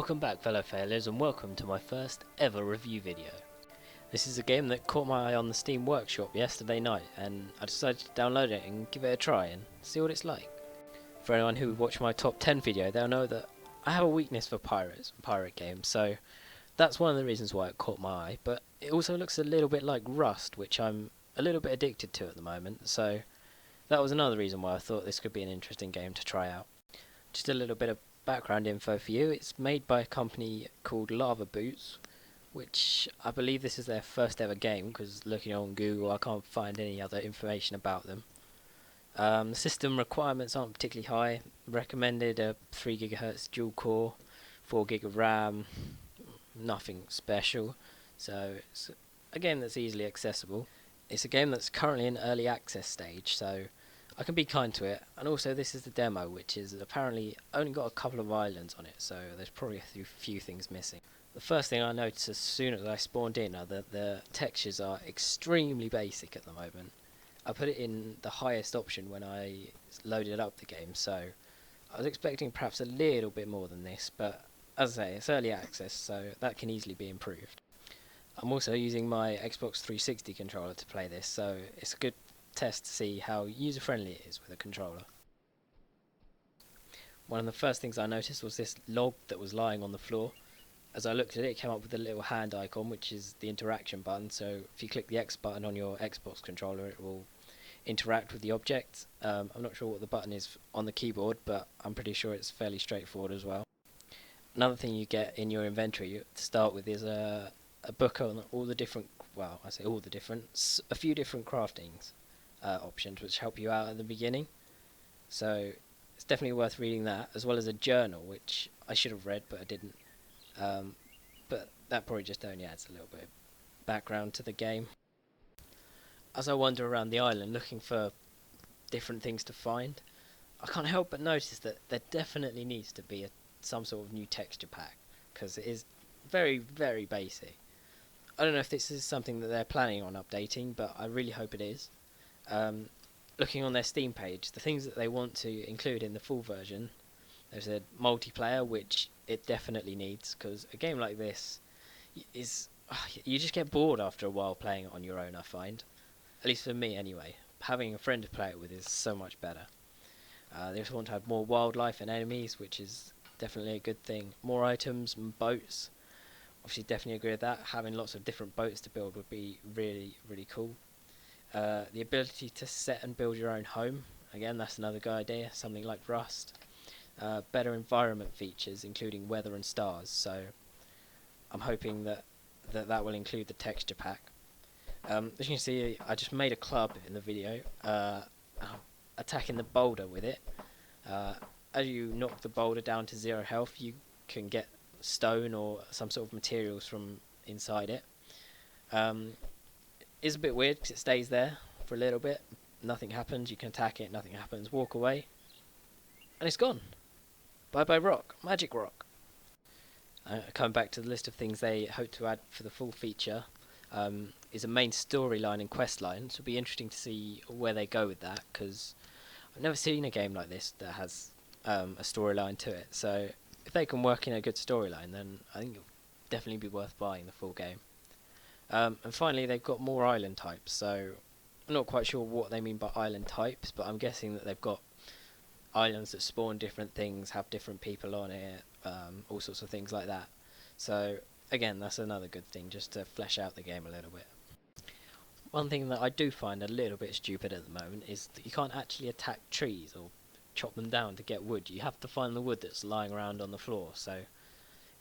Welcome back, fellow failures, and welcome to my first ever review video. This is a game that caught my eye on the Steam Workshop yesterday night, and I decided to download it and give it a try and see what it's like. For anyone who watched my top 10 video, they'll know that I have a weakness for pirate games, so that's one of the reasons why it caught my eye, but it also looks a little bit like Rust, which I'm a little bit addicted to at the moment, so that was another reason why I thought this could be an interesting game to try out. Just a little bit of background info for you. It's made by a company called Lava Boots, which I believe this is their first ever game, because looking on Google I can't find any other information about them. The system requirements aren't particularly high. Recommended a 3 GHz dual core, 4 GB of RAM, nothing special, so it's a game that's easily accessible. It's a game that's currently in early access stage, so I can be kind to it, and also this is the demo, which is apparently only got a couple of islands on it, so there's probably a few things missing. The first thing I noticed as soon as I spawned in are that the textures are extremely basic at the moment. I put it in the highest option when I loaded up the game, so I was expecting perhaps a little bit more than this, but as I say, it's early access, so that can easily be improved. I'm also using my Xbox 360 controller to play this, so it's a good test to see how user-friendly it is with a controller. One of the first things I noticed was this log that was lying on the floor. As I looked at it, it came up with a little hand icon, which is the interaction button, so if you click the X button on your Xbox controller it will interact with the object. I'm not sure what the button is on the keyboard, but I'm pretty sure it's fairly straightforward as well. Another thing you get in your inventory to start with is a book on all the different, well, I say all the different, a few different craftings options which help you out at the beginning, so it's definitely worth reading that, as well as a journal which I should have read but I didn't, but that probably just only adds a little bit of background to the game. As I wander around the island looking for different things to find, I can't help but notice that there definitely needs to be some sort of new texture pack, because it is very, very basic. I don't know if this is something that they're planning on updating, but I really hope it is. Looking on their Steam page, the things that they want to include in the full version, there's a multiplayer, which it definitely needs, because a game like this is, you just get bored after a while playing it on your own, I find. At least for me anyway. Having a friend to play it with is so much better. They also want to have more wildlife and enemies, which is definitely a good thing. More items and boats. Obviously definitely agree with that. Having lots of different boats to build would be really, really cool. The ability to set and build your own home, again that's another good idea, something like Rust. Better environment features including weather and stars, so I'm hoping that will include the texture pack. As you can see, I just made a club in the video, attacking the boulder with it. As you knock the boulder down to 0 health, you can get stone or some sort of materials from inside it. It's a bit weird because it stays there for a little bit, nothing happens, you can attack it, nothing happens, walk away, and it's gone. Bye bye rock, magic rock. Coming back to the list of things they hope to add for the full feature, is a main storyline and quest line, so it'll be interesting to see where they go with that, because I've never seen a game like this that has a storyline to it, so if they can work in a good storyline then I think it'll definitely be worth buying the full game. And finally they've got more island types, so I'm not quite sure what they mean by island types, but I'm guessing that they've got islands that spawn different things, have different people on it, all sorts of things like that. So again, that's another good thing, just to flesh out the game a little bit. One thing that I do find a little bit stupid at the moment is that you can't actually attack trees or chop them down to get wood. You have to find the wood that's lying around on the floor, so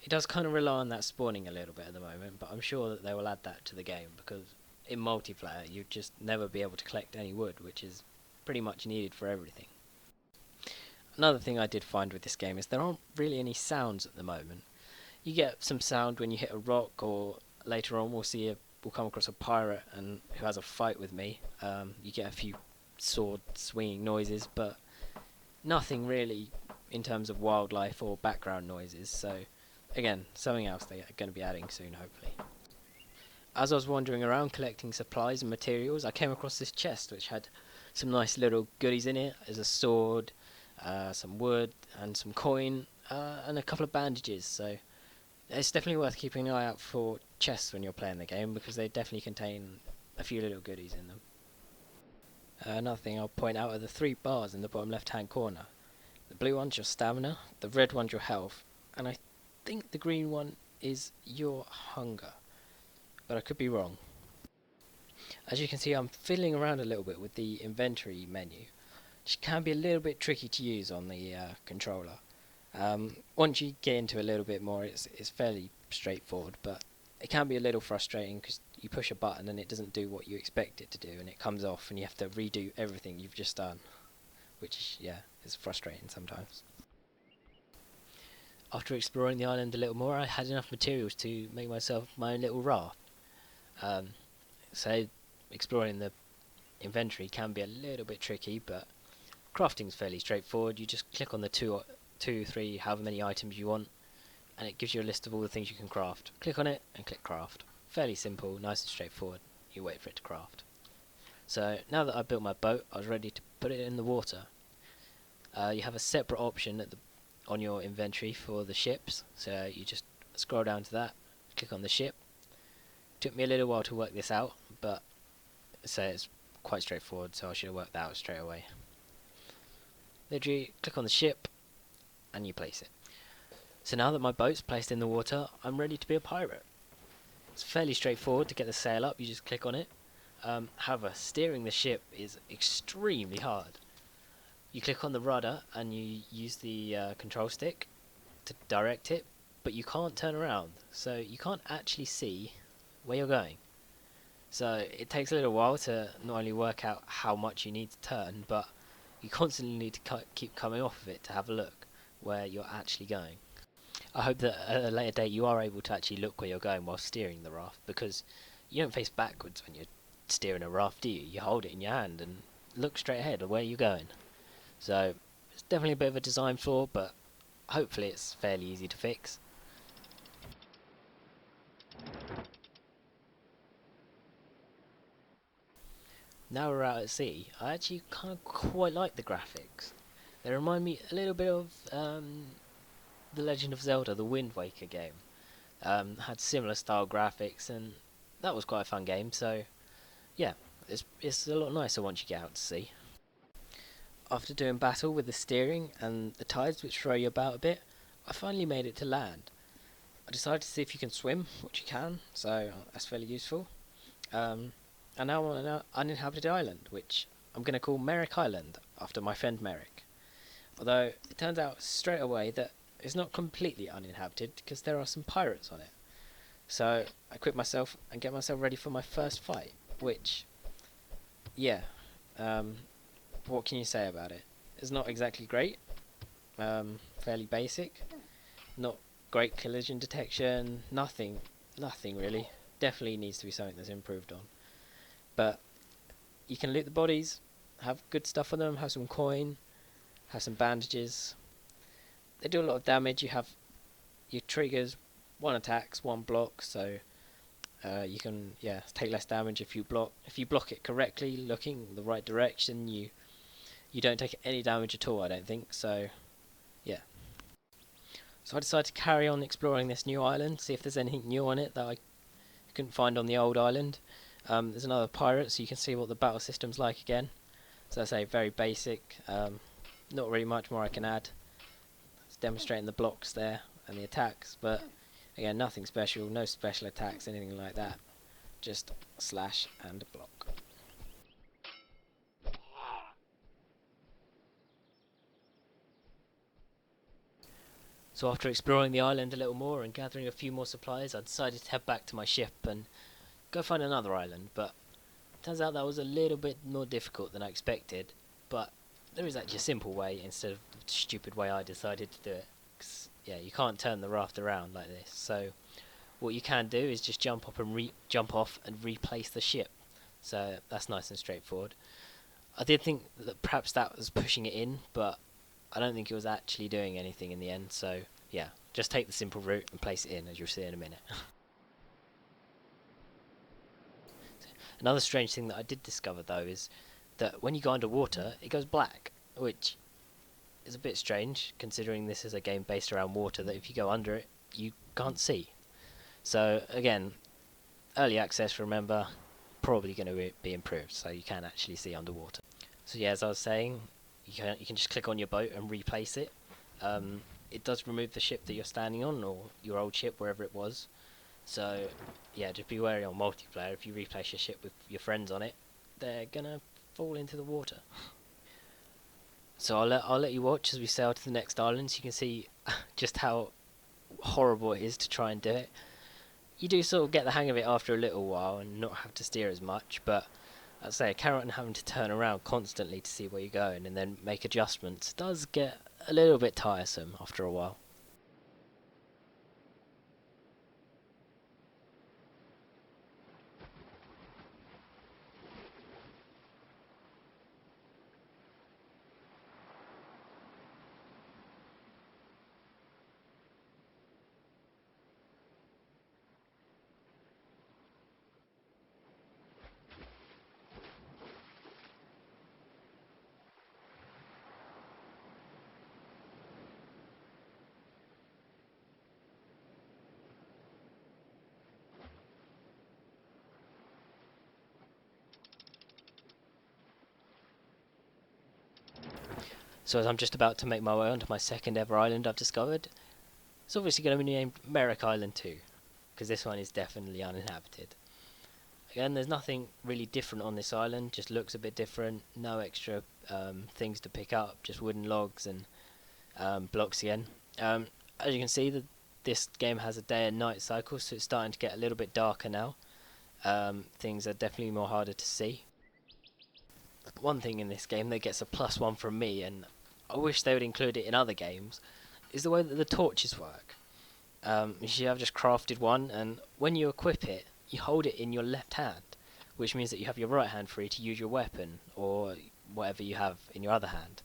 it does kind of rely on that spawning a little bit at the moment, but I'm sure that they will add that to the game, because in multiplayer you'd just never be able to collect any wood, which is pretty much needed for everything. Another thing I did find with this game is there aren't really any sounds at the moment. You get some sound when you hit a rock, or later on we'll come across a pirate and who has a fight with me. You get a few sword swinging noises, but nothing really in terms of wildlife or background noises, so again, something else they're going to be adding soon, hopefully. As I was wandering around collecting supplies and materials, I came across this chest which had some nice little goodies in it. There's a sword, some wood and some coin, and a couple of bandages. So it's definitely worth keeping an eye out for chests when you're playing the game because they definitely contain a few little goodies in them. Another thing I'll point out are the three bars in the bottom left hand corner. The blue one's your stamina, the red one's your health, and I think the green one is your hunger, but I could be wrong. As you can see, I'm fiddling around a little bit with the inventory menu, which can be a little bit tricky to use on the controller. Once you get into a little bit more, it's fairly straightforward, but it can be a little frustrating because you push a button and it doesn't do what you expect it to do, and it comes off, and you have to redo everything you've just done, which, yeah, is frustrating sometimes. After exploring the island a little more, I had enough materials to make myself my own little raft. Um, so exploring the inventory can be a little bit tricky, but crafting's fairly straightforward. You just click on the two, three, however many items you want, and it gives you a list of all the things you can craft. Click on it and click craft. Fairly simple, nice and straightforward. You wait for it to craft. So now that I've built my boat, I was ready to put it in the water. You have a separate option on your inventory for the ships, so you just scroll down to that, click on the ship. Took me a little while to work this out, but it's quite straightforward, so I should have worked that out straight away. Literally click on the ship and you place it. So now that my boat's placed in the water, I'm ready to be a pirate. It's fairly straightforward to get the sail up, you just click on it. However, steering the ship is extremely hard. You click on the rudder and you use the control stick to direct it, but you can't turn around, so you can't actually see where you're going. So it takes a little while to not only work out how much you need to turn, but you constantly need to keep coming off of it to have a look where you're actually going. I hope that at a later date you are able to actually look where you're going while steering the raft, because you don't face backwards when you're steering a raft, do you? You hold it in your hand and look straight ahead of where you're going. So it's definitely a bit of a design flaw, but hopefully it's fairly easy to fix. Now we're out at sea, I actually kind of quite like the graphics. They remind me a little bit of The Legend of Zelda, the Wind Waker game. Had similar style graphics, and that was quite a fun game, so yeah, it's a lot nicer once you get out to sea. After doing battle with the steering and the tides which throw you about a bit, I finally made it to land. I decided to see if you can swim, which you can, so that's fairly useful. And now I'm on an uninhabited island, which I'm going to call Merrick Island, after my friend Merrick. Although, it turns out straight away that it's not completely uninhabited, because there are some pirates on it. So, I equip myself and get myself ready for my first fight, which, yeah, what can you say about it? It's not exactly great, fairly basic, not great collision detection, nothing really. Definitely needs to be something that's improved on. But you can loot the bodies, have good stuff on them, have some coin, have some bandages. They do a lot of damage. You have your triggers, one attacks, one block, so you can take less damage if you block. If you block it correctly, looking the right direction, you don't take any damage at all, I don't think. So yeah. So I decided to carry on exploring this new island, see if there's anything new on it that I couldn't find on the old island. There's another pirate, so you can see what the battle system's like again. So I say very basic, not really much more I can add. It's demonstrating the blocks there and the attacks, but again, nothing special, no special attacks, anything like that. Just slash and block. So after exploring the island a little more and gathering a few more supplies, I decided to head back to my ship and go find another island, but turns out that was a little bit more difficult than I expected, but there is actually a simple way instead of the stupid way I decided to do it. 'Cause, yeah, you can't turn the raft around like this, so what you can do is just jump off and replace the ship. So that's nice and straightforward. I did think that perhaps that was pushing it in, but I don't think it was actually doing anything in the end, so yeah, just take the simple route and place it in, as you'll see in a minute. Another strange thing that I did discover though is that when you go underwater, it goes black, which is a bit strange, considering this is a game based around water that if you go under it, you can't see. So again, early access, remember, probably going to be improved, so you can actually see underwater. So yeah, as I was saying, you can just click on your boat and replace it. It does remove the ship that you're standing on, or your old ship, wherever it was. So yeah, just be wary on multiplayer. If you replace your ship with your friends on it, they're gonna fall into the water. So I'll let you watch as we sail to the next island, so you can see just how horrible it is to try and do it. You do sort of get the hang of it after a little while and not have to steer as much, but I'd say carrying on having to turn around constantly to see where you're going and then make adjustments does get a little bit tiresome after a while. So as I'm just about to make my way onto my second ever island I've discovered, it's obviously going to be named Merrick Island 2, because this one is definitely uninhabited. Again, there's nothing really different on this island, just looks a bit different, no extra things to pick up, just wooden logs and blocks again. As you can see, this game has a day and night cycle, so it's starting to get a little bit darker now. Things are definitely more harder to see. One thing in this game that gets a +1 from me, and I wish they would include it in other games, is the way that the torches work. You see, I've just crafted one, and when you equip it, you hold it in your left hand, which means that you have your right hand free to use your weapon or whatever you have in your other hand.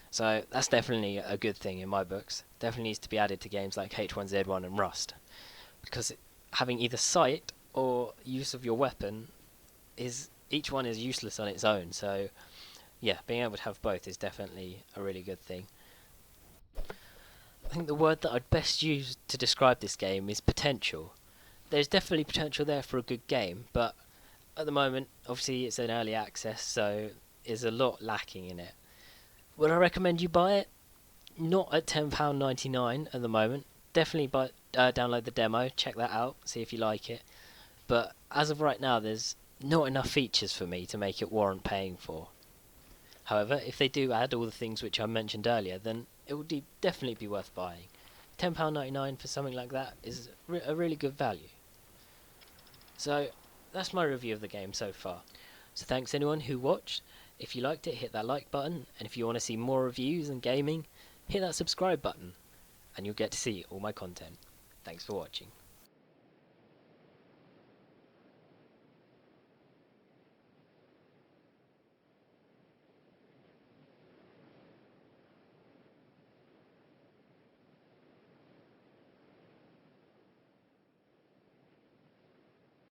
So that's definitely a good thing in my books. Definitely needs to be added to games like H1Z1 and Rust, because having either sight or use of your weapon is each one is useless on its own. So yeah, being able to have both is definitely a really good thing. I think the word that I'd best use to describe this game is potential. There's definitely potential there for a good game, but at the moment, obviously it's an early access, so there's a lot lacking in it. Would I recommend you buy it? Not at £10.99 at the moment. Definitely download the demo, check that out, see if you like it. But as of right now, there's not enough features for me to make it warrant paying for. However, if they do add all the things which I mentioned earlier, then it would definitely be worth buying. £10.99 for something like that is a really good value. So that's my review of the game so far. So thanks anyone who watched. If you liked it, hit that like button, and if you want to see more reviews and gaming, hit that subscribe button, and you'll get to see all my content. Thanks for watching.